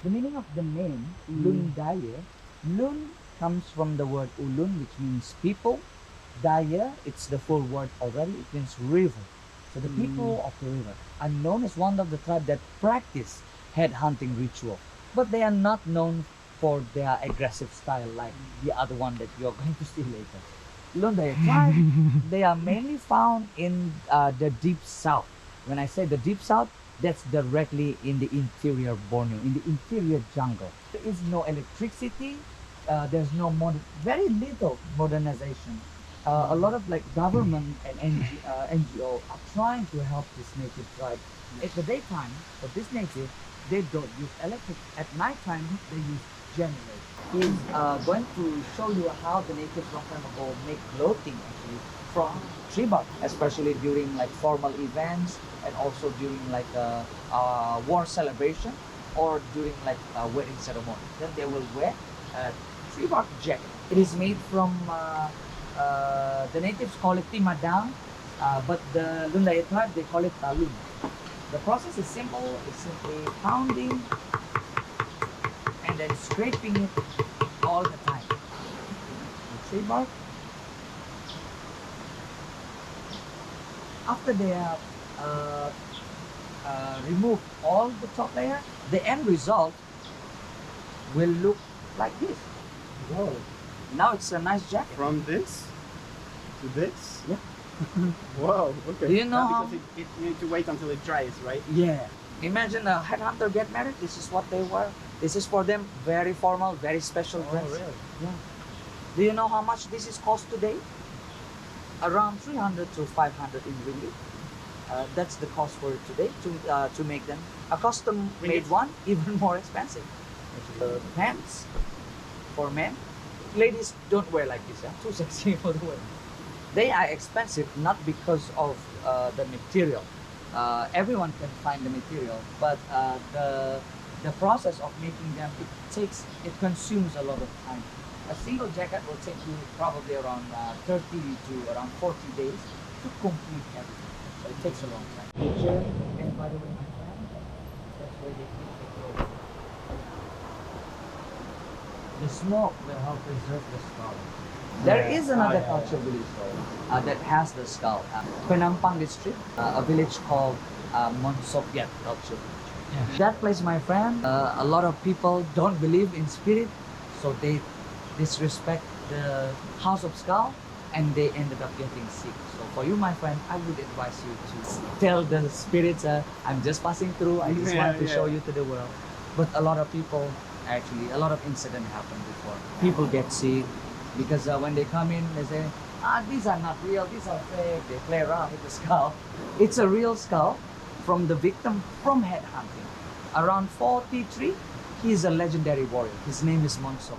The meaning of the name Lundayeh, Lun comes from the word ulun, which means people. Daya, it's the full word already, it means river. So the people of the river are known as one of the tribe that practice head hunting ritual, but they are not known for their aggressive style like the other one that you're going to see later. Lundayeh tribe, they are mainly found in the deep south. When I say the deep south, that's directly in the interior Borneo, in the interior jungle. There is no electricity, there's no very little modernization. A lot of like government and NGO are trying to help this native tribe. At the daytime, for this native, they don't use electric. At nighttime, they use generator. He's going to show you how the natives long time ago make clothing actually from tree bark, especially during like formal events and also during like war celebration or during like a wedding ceremony. Then they will wear a tree bark jacket. It is made from the natives call it timadang, but the Lundayeh tribe they call it talun. The process is simple. It's simply pounding and then scraping it all the time. The tree bark. After they have removed all the top layer, the end result will look like this. Whoa. Now it's a nice jacket. From this to this? Yeah. Wow, okay. Do you know how? Because you need to wait until it dries, right? Yeah. Imagine a headhunter get married. This is what they wear. This is for them very formal, very special dress. Oh, really? Yeah. Do you know how much this is cost today? Around 300 to 500 in ringgit. That's the cost for it today to make them. A custom made one, even more expensive. Pants for men. Ladies don't wear like this. Too sexy for the women. They are expensive not because of the material. Everyone can find the material, but the process of making them it consumes a lot of time. A single jacket will take you probably around 30 to around 40 days to complete everything. So it takes a long time. And by the way, my friend, that's where they keep the clothes. The smoke will help preserve the skull. There is another culture village though that has the skull. Penampang district, a village called Monsopiat culture village. Yeah. That place, my friend, a lot of people don't believe in spirit, so they disrespect the house of skull and they ended up getting sick. So for you, my friend, I would advise you to tell the spirits, I'm just passing through, I just want to show you to the world. But a lot of people, actually, a lot of incidents happen before. People get sick because when they come in, they say, these are not real, these are fake. They play around with the skull. It's a real skull from the victim from headhunting. Around 43, he is a legendary warrior. His name is Monsok.